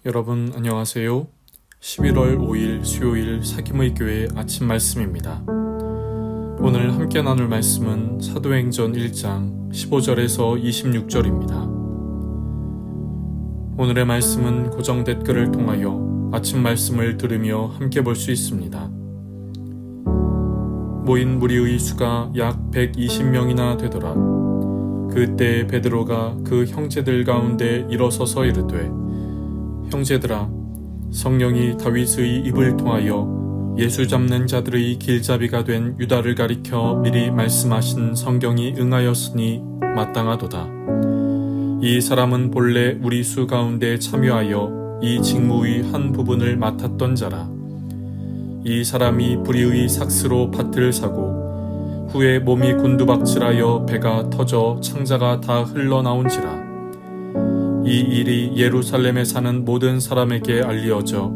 여러분 안녕하세요. 11월 5일 수요일 사김의 교회 아침 말씀입니다. 오늘 함께 나눌 말씀은 사도행전 1장 15절에서 26절입니다. 오늘의 말씀은 고정 댓글을 통하여 아침 말씀을 들으며 함께 볼 수 있습니다. 모인 무리의 수가 약 120명이나 되더라. 그때 베드로가 그 형제들 가운데 일어서서 이르되, 형제들아, 성령이 다윗의 입을 통하여 예수 잡는 자들의 길잡이가 된 유다를 가리켜 미리 말씀하신 성경이 응하였으니 마땅하도다. 이 사람은 본래 우리 수 가운데 참여하여 이 직무의 한 부분을 맡았던 자라. 이 사람이 불의의 삭스로 밭을 사고 후에 몸이 곤두박질하여 배가 터져 창자가 다 흘러나온지라. 이 일이 예루살렘에 사는 모든 사람에게 알려져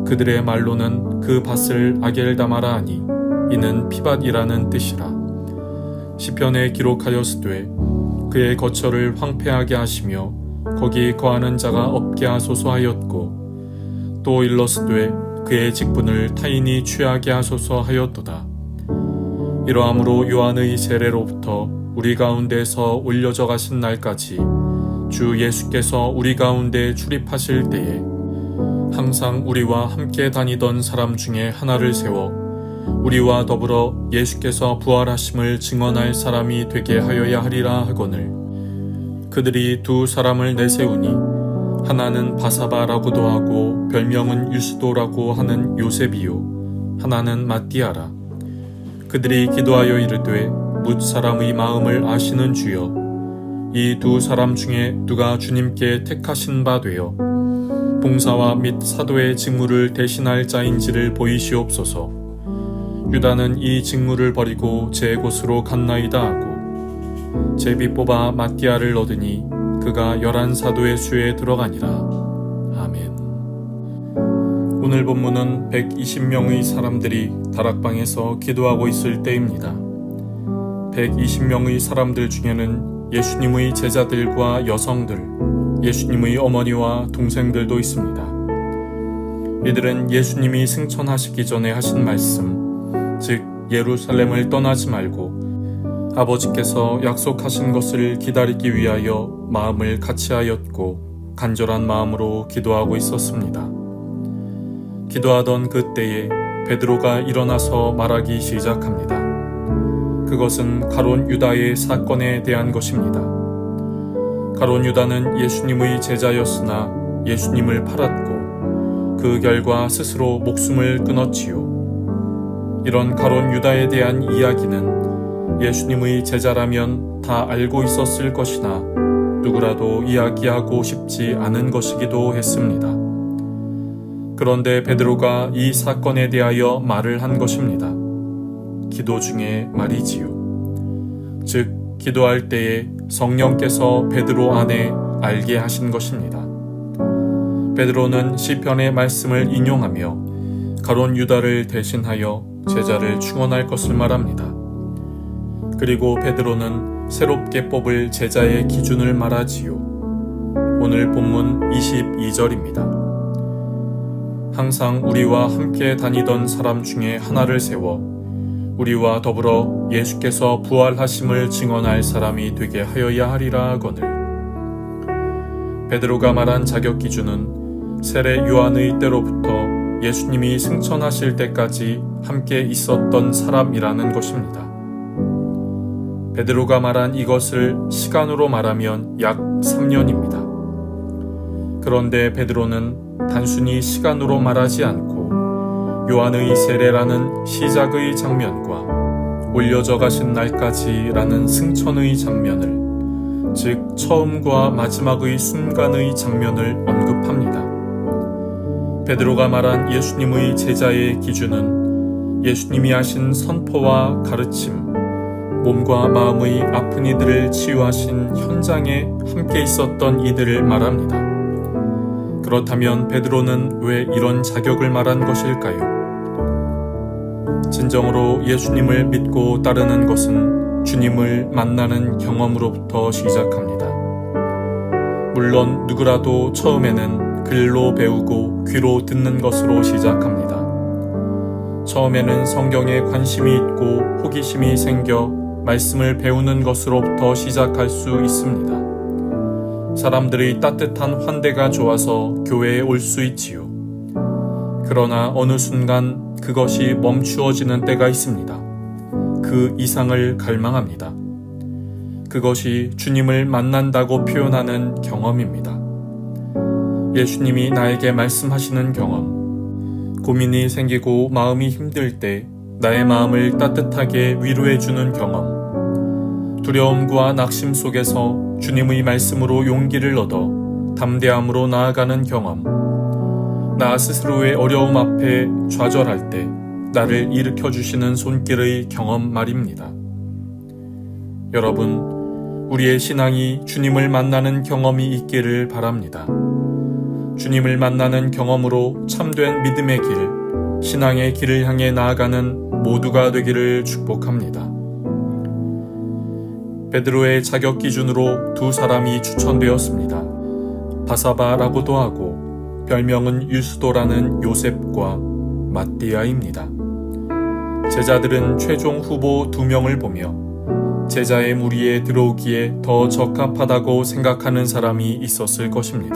그들의 말로는 그 밭을 아겔다마라 하니 이는 피밭이라는 뜻이라. 시편에 기록하였으되 그의 거처를 황폐하게 하시며 거기 거하는 자가 없게 하소서 하였고, 또 일렀으되 그의 직분을 타인이 취하게 하소서 하였도다. 이러함으로 요한의 세례로부터 우리 가운데서 올려져 가신 날까지 주 예수께서 우리 가운데 출입하실 때에 항상 우리와 함께 다니던 사람 중에 하나를 세워 우리와 더불어 예수께서 부활하심을 증언할 사람이 되게 하여야 하리라 하거늘, 그들이 두 사람을 내세우니 하나는 바사바라고도 하고 별명은 유스도라고 하는 요셉이요 하나는 마띠아라. 그들이 기도하여 이르되, 뭇 사람의 마음을 아시는 주여, 이 두 사람 중에 누가 주님께 택하신 바 되어 봉사와 및 사도의 직무를 대신할 자인지를 보이시옵소서. 유다는 이 직무를 버리고 제 곳으로 갔나이다 하고 제비 뽑아 마띠아를 얻으니 그가 11사도의 수에 들어가니라. 아멘. 오늘 본문은 120명의 사람들이 다락방에서 기도하고 있을 때입니다. 120명의 사람들 중에는 예수님의 제자들과 여성들, 예수님의 어머니와 동생들도 있습니다. 이들은 예수님이 승천하시기 전에 하신 말씀, 즉 예루살렘을 떠나지 말고 아버지께서 약속하신 것을 기다리기 위하여 마음을 같이하였고 간절한 마음으로 기도하고 있었습니다. 기도하던 그때에 베드로가 일어나서 말하기 시작합니다. 그것은 가룟 유다의 사건에 대한 것입니다. 가룟 유다는 예수님의 제자였으나 예수님을 팔았고 그 결과 스스로 목숨을 끊었지요. 이런 가룟 유다에 대한 이야기는 예수님의 제자라면 다 알고 있었을 것이나 누구라도 이야기하고 싶지 않은 것이기도 했습니다. 그런데 베드로가 이 사건에 대하여 말을 한 것입니다. 기도 중에 말이지요. 즉 기도할 때에 성령께서 베드로 안에 알게 하신 것입니다. 베드로는 시편의 말씀을 인용하며 가룟 유다를 대신하여 제자를 충원할 것을 말합니다. 그리고 베드로는 새롭게 뽑을 제자의 기준을 말하지요. 오늘 본문 22절입니다. 항상 우리와 함께 다니던 사람 중에 하나를 세워 우리와 더불어 예수께서 부활하심을 증언할 사람이 되게 하여야 하리라 하거늘, 베드로가 말한 자격 기준은 세례 요한의 때로부터 예수님이 승천하실 때까지 함께 있었던 사람이라는 것입니다. 베드로가 말한 이것을 시간으로 말하면 약 3년입니다. 그런데 베드로는 단순히 시간으로 말하지 않고 요한의 세례라는 시작의 장면과 올려져 가신 날까지라는 승천의 장면을, 즉 처음과 마지막의 순간의 장면을 언급합니다. 베드로가 말한 예수님의 제자의 기준은 예수님이 하신 선포와 가르침, 몸과 마음의 아픈 이들을 치유하신 현장에 함께 있었던 이들을 말합니다. 그렇다면 베드로는 왜 이런 자격을 말한 것일까요? 진정으로 예수님을 믿고 따르는 것은 주님을 만나는 경험으로부터 시작합니다. 물론 누구라도 처음에는 글로 배우고 귀로 듣는 것으로 시작합니다. 처음에는 성경에 관심이 있고 호기심이 생겨 말씀을 배우는 것으로부터 시작할 수 있습니다. 사람들의 따뜻한 환대가 좋아서 교회에 올 수 있지요. 그러나 어느 순간 그것이 멈추어지는 때가 있습니다. 그 이상을 갈망합니다. 그것이 주님을 만난다고 표현하는 경험입니다. 예수님이 나에게 말씀하시는 경험, 고민이 생기고 마음이 힘들 때 나의 마음을 따뜻하게 위로해주는 경험, 두려움과 낙심 속에서 주님의 말씀으로 용기를 얻어 담대함으로 나아가는 경험, 나 스스로의 어려움 앞에 좌절할 때 나를 일으켜주시는 손길의 경험 말입니다. 여러분, 우리의 신앙이 주님을 만나는 경험이 있기를 바랍니다. 주님을 만나는 경험으로 참된 믿음의 길, 신앙의 길을 향해 나아가는 모두가 되기를 축복합니다. 베드로의 자격 기준으로 두 사람이 추천되었습니다. 바사바라고도 하고 별명은 유스도라는 요셉과 마띠아입니다. 제자들은 최종 후보 2명을 보며 제자의 무리에 들어오기에 더 적합하다고 생각하는 사람이 있었을 것입니다.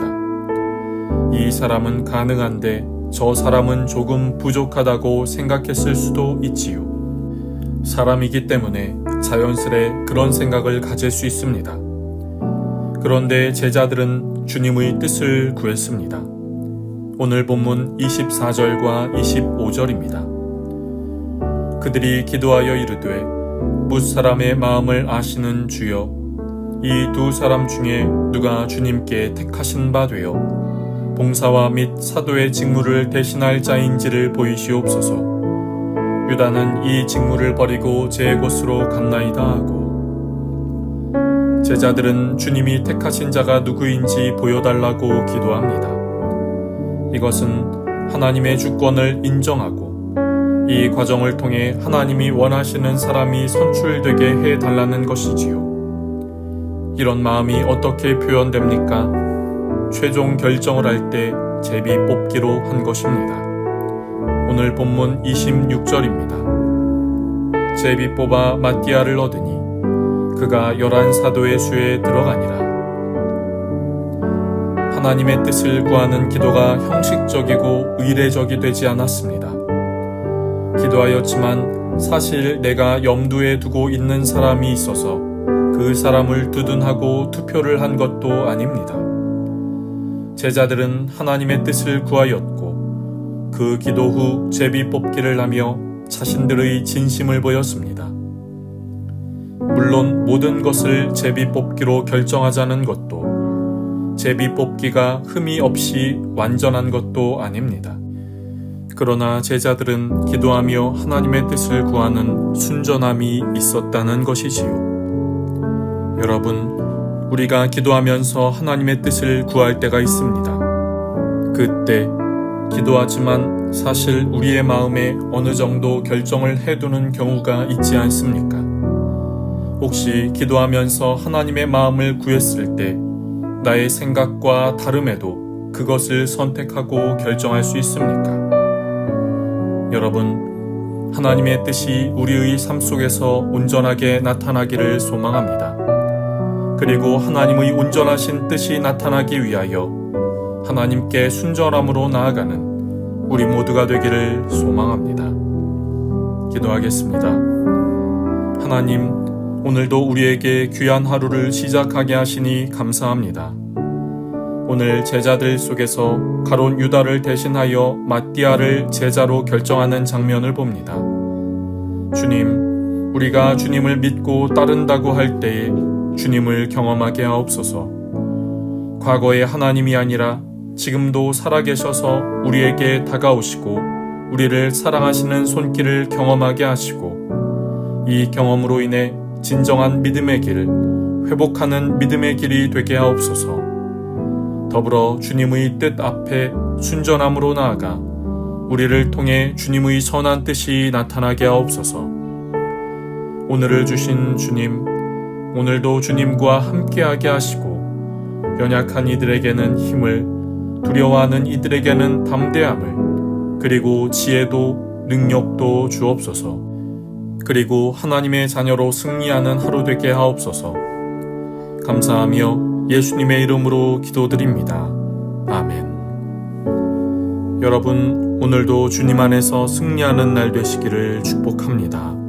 이 사람은 가능한데 저 사람은 조금 부족하다고 생각했을 수도 있지요. 사람이기 때문에 자연스레 그런 생각을 가질 수 있습니다. 그런데 제자들은 주님의 뜻을 구했습니다. 오늘 본문 24절과 25절입니다. 그들이 기도하여 이르되 뭇사람의 마음을 아시는 주여, 이 두 사람 중에 누가 주님께 택하신 바 되어 봉사와 및 사도의 직무를 대신할 자인지를 보이시옵소서. 유다는 이 직무를 버리고 제 곳으로 갔나이다 하고, 제자들은 주님이 택하신 자가 누구인지 보여달라고 기도합니다. 이것은 하나님의 주권을 인정하고 이 과정을 통해 하나님이 원하시는 사람이 선출되게 해달라는 것이지요. 이런 마음이 어떻게 표현됩니까? 최종 결정을 할 때 제비 뽑기로 한 것입니다. 오늘 본문 26절입니다. 제비 뽑아 마띠아를 얻으니 그가 11사도의 수에 들어가니라. 하나님의 뜻을 구하는 기도가 형식적이고 의례적이 되지 않았습니다. 기도하였지만 사실 내가 염두에 두고 있는 사람이 있어서 그 사람을 두둔하고 투표를 한 것도 아닙니다. 제자들은 하나님의 뜻을 구하였고 그 기도 후 제비 뽑기를 하며 자신들의 진심을 보였습니다. 물론 모든 것을 제비 뽑기로 결정하자는 것도 제비 뽑기가 흠이 없이 완전한 것도 아닙니다. 그러나 제자들은 기도하며 하나님의 뜻을 구하는 순전함이 있었다는 것이지요. 여러분, 우리가 기도하면서 하나님의 뜻을 구할 때가 있습니다. 그때 기도하지만 사실 우리의 마음에 어느 정도 결정을 해두는 경우가 있지 않습니까? 혹시 기도하면서 하나님의 마음을 구했을 때 나의 생각과 다름에도 그것을 선택하고 결정할 수 있습니까? 여러분, 하나님의 뜻이 우리의 삶 속에서 온전하게 나타나기를 소망합니다. 그리고 하나님의 온전하신 뜻이 나타나기 위하여 하나님께 순전함으로 나아가는 우리 모두가 되기를 소망합니다. 기도하겠습니다. 하나님, 오늘도 우리에게 귀한 하루를 시작하게 하시니 감사합니다. 오늘 제자들 속에서 가룟 유다를 대신하여 마띠아를 제자로 결정하는 장면을 봅니다. 주님, 우리가 주님을 믿고 따른다고 할 때에 주님을 경험하게 하옵소서. 과거의 하나님이 아니라 지금도 살아계셔서 우리에게 다가오시고 우리를 사랑하시는 손길을 경험하게 하시고 이 경험으로 인해 진정한 믿음의 길, 회복하는 믿음의 길이 되게 하옵소서. 더불어 주님의 뜻 앞에 순전함으로 나아가 우리를 통해 주님의 선한 뜻이 나타나게 하옵소서. 오늘을 주신 주님, 오늘도 주님과 함께하게 하시고 연약한 이들에게는 힘을, 두려워하는 이들에게는 담대함을, 그리고 지혜도 능력도 주옵소서. 그리고 하나님의 자녀로 승리하는 하루 되게 하옵소서. 감사하며 예수님의 이름으로 기도드립니다. 아멘. 여러분, 오늘도 주님 안에서 승리하는 날 되시기를 축복합니다.